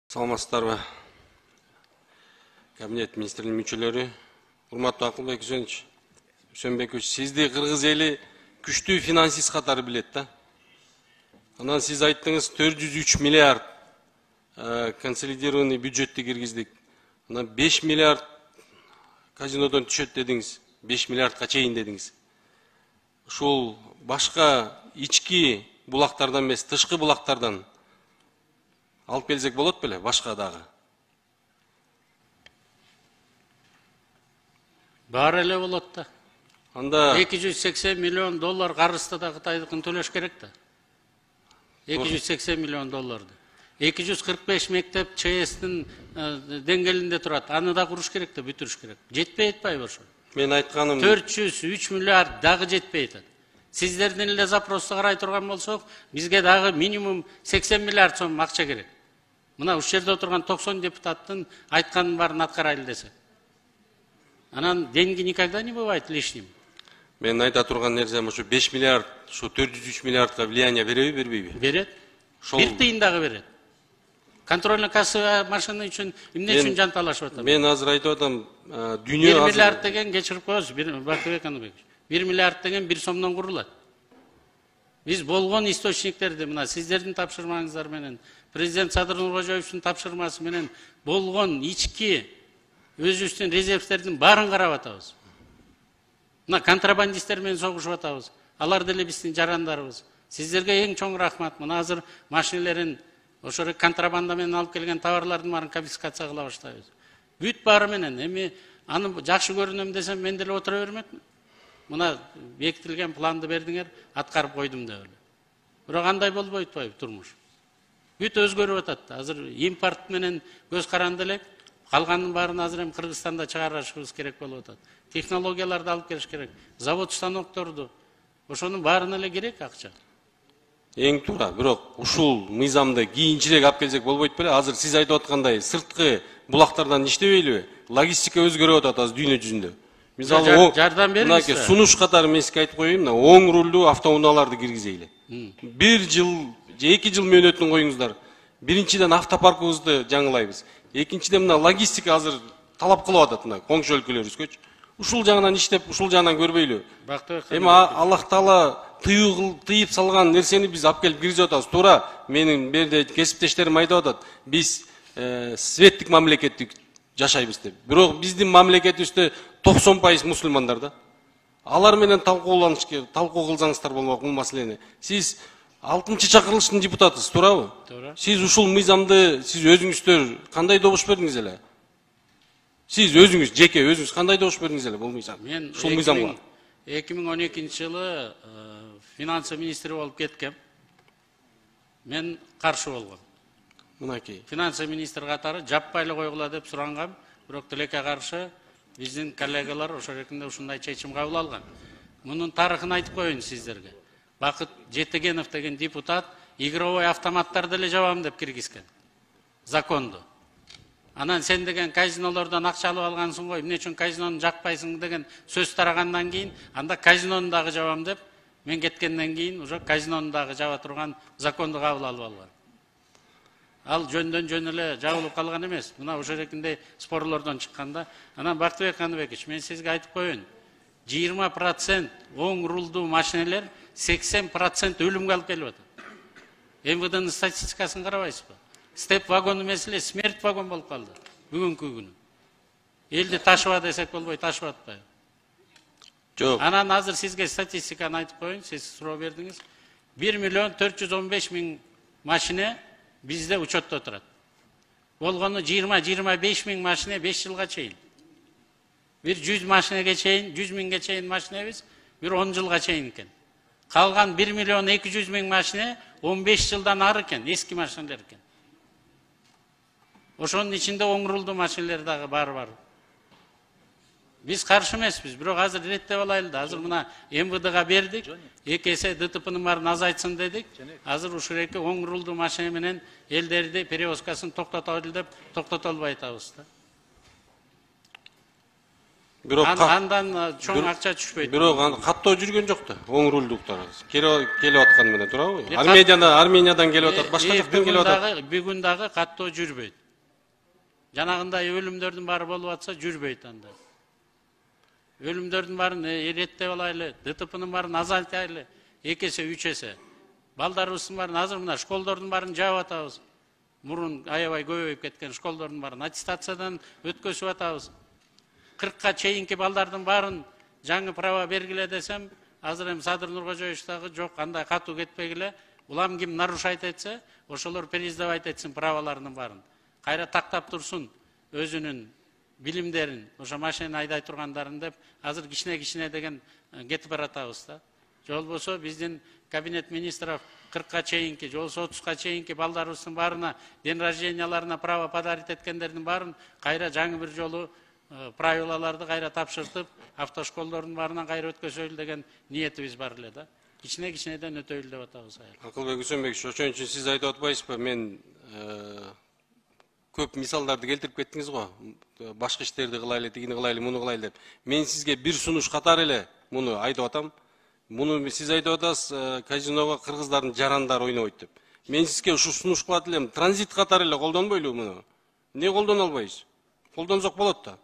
Саламатсыздарбы? Кабинет министринин мүчөлөрү, урматтуу Акылбек Үсөнбекович, сизди кыргыз эли күчтүү финансист катары билет да. Анан сиз айттыңыз 403 миллиард консолидированный бюджетти киргиздик. Анан 5 миллиард казинодон түшөт дедиңиз, 5 миллиардка чейин дедиңиз. Ушул башка ички булактардан эмес, тышкы булактардан алып келсек болот беле, башка дагы? Бар эле болот да. Анда 280 миллион доллар карызды да Кытайдыкын төлөш керек да. 280 миллион долларды. 245 мектеп ЧС'тин деңгээлинде турат. Аны да куруш керек да, бүтүрүш керек. Жетпей атпайбы ошо? Мен айтканым 403 миллиард дагы жетпей атат. Сиздердин эле запросту карай турган болсок, бизге дагы минимум 80 миллиард сом акча керек. Мына ушул жерде отурган 90 депутаттын айтканын баарын аткарайлы десек. Анан деньги никогда не бывает лишним. мен айта турган нерсем ушу 5 миллиард, ушу 403 миллиардка влияние береби, бербейби? Берет. Бир тыйын дагы берет. Контрольно кассовый машина үчүн эмне үчүн жанталашып атам? Мен азыр айтып атам, дүйнө 1 миллиард деген кечирип коебуз, Бакытбек Каныбекович. 1 миллиард деген 1 сомдон курулат. Биз болгон источниктерди, мына сиздердин тапшырмаңыздар менен, президент Садыр Нуркожоевичтин тапшырмасы менен болгон ички өзүбүздүн резервтердин баарын карап атабыз. Мына контрабандисттер менен согушуп атабыз. Алар деле биздин жарандарыбыз. Сиздерге эң чоң рахмат. Мына азыр машинелерин ошо контрабанда менен алып келген товарлардын баарын конфискация кыла баштайбыз. Бүт баары менен. Эми аны жакшы көрүнөм десем, мен деле отура бермекмин. Мына бекитилген планды бердиңер, аткарып койдум деп эле. Бирок андай болбойт атпайбы турмуш? Бүт өзгөрүп атат. Азыр импорт менен көз каранды элек. Калганын баарын азыр эми Кыргызстанда чыгарышыбыз керек болуп атат. Технологияларды алып келиш керек. Завод станокторду. Ошонун баарына эле керек акча. Эң туура, бирок ушул мыйзамды кийинчерээк алып келсек болбойт беле? Азыр сиз айтып аткандай сырткы булактардан иштебейлиби? Логистика өзгөрүп атат азыр дүйнө жүзүндө. Мисалы, жардам бериңиз. мынакей сунуш катары мен сизге айтып коеюн, мына оң рулдуу автоунааларды киргизейли. 1 жыл же 2 жыл мөөнөтүн коюңуздар. Биринчиден автопаркыбызды жаңылайбыз. Экинчиден мына логистика азыр талап кылып атат мына коңшу өлкөлөрүбүзгөчү. Ушул жагынан иштеп, ушул жагынан көрбөйлү. Эми Аллах Таала тыйып салган нерсени биз алып келип киргизип атабыз. Туура, менин берде кесиптештерим айтып атат. Биз светтик мамлекетти жашайбыз деп. Бирок биздин мамлекетибизде 90% мусулмандар да. Алар менен талкуу кылсаңыздар болмок бул маселени. Сиз 60-чакырылыштын депутатысыз, туурабы? Туура. Сиз ушул мыйзамды сиз өзүңүздөр кандай добуш бердиңиз эле? Сиз өзүңүз жеке өзүңүз кандай добуш бердиңиз эле бул мыйзам? Мен ушул мыйзамга 2012-жылы финансы министри болуп кеткем. Мен каршы болгом. Мынакей. Финансы министр катары жаппай эле койгула деп сурангам, бирок тилекке каршы биздин коллегалар ошол эркинде ушундай чечим кабыл алган. Мунун тарыхын айтып коеюн сиздерге. Бакыт Жетегенов деген депутат игровой автоматтарды эле жабам деп киргизген. Законду. Анан сен деген казинолордон акча алып алгансың го, эмне үчүн казинону жакпайсың деген сөз тарагандан кийин, анда казинону дагы жабам деп, мен кеткенден кийин уже казинону дагы жаба турган законду кабыл алып алган. Ал жөндөн жөн эле жабылып калган эмес. Мына ошол эркинде спорлордон чыкканда, анан Бакытбек Каныбекович, мен сизге айтып коеюн. 20% оң рулдуу машинелер 80% өлүмгө алып келип атат. МВДнын статистикасын карабайсызбы? Степ вагон эмес эле смерть вагон болуп калды бүгүнкү күнү. Элди ташыба десек болбой, ташып атпайбы? Жок. Анан азыр сизге статистиканы айтып коеюн, сиз суроо бердиңиз. 1 миллион 415 миң машина бизде учетто турат. Болгону 20-25 миң машина 5 жылга чейин. Bir 100 машинеге чейин, 100 миңге чейин машинебиз, bir 10 жылга чейин экен. Калган 1 миллион 200 миң машина 15 жылдан ары экен, эски машиналар экен. Ошонун ичинде оң рулдуу машиналар дагы бар. Биз каршы эмеспиз, бирок азыр иреттеп алайлы да. Азыр мына МВДга бердик, 2 эсе ДТПнын баарын азайтсын дедик. Азыр ушул эки оң рулдуу машина менен элдерди перевозкасын токтотолу деп токтото албай атабыз да. Бирок Андан чоң акча түшпөйт. бирок каттоо жүргөн жок да. Оң рулдуктар келип атканы менен туурабы? Армениядан келип атат, башка жактан келип атат. Бүгүн дагы каттоо жүрбөйт. Жанагындай өлүмдөрдүн баары болуп атса жүрбөйт анда. Өлүмдөрдүн баарын эреттеп алайлы, ДТПнын баарын азайтайлы, 2 эсе 3 эсе. Балдарыбыздын баарын азыр мына школдордун баарын жаап атабыз. Мурун аябай көбөйүп кеткен школдордун баарын аттестациядан өткөзүп атабыз. 40ка чейинки балдардын баарын жаңы права бергиле десем, азыр эми Садыр Нуркожоевич дагы жок, андай катуу кетпегиле. Улам ким нарушать этсе, ошолор переиздавать этсин праваларынын баарын. Кайра тактап турсун өзүнүн билимдерин, ошо машина айдай тургандарын деп, азыр кичине деген кетип баратабыз да. Же болбосо биздин кабинет министров 40ка чейинки, же болбосо 30ка чейинки балдарыбыздын баарына день рожденияларына право подарить эткендердин баарын кайра жаңы бир жолу правилаларды кайра тапшыртып, автошколдордун баарынан кайра өткөзөлү деген ниетибиз бар эле да. Кичинеден өтөйлү деп атабыз. Акылбек Үсөнбекович, ошон үчүн сиз айтып атпайсызбы? Мен көп мисалдарды келтирип кеттиңиз го. Башка иштерди кылайлы, тигини кылайлы, муну кылайлы деп. Мен сизге бир сунуш катары эле муну айтып атам. Муну сиз айтып атасыз, казиного кыргыздардын жарандары ойнойт деп. Мен сизге ушу сунуш кылат элем, транзит катары эле колдонбойлу муну. Эмне колдоно албайбыз? Колдонсок болот да.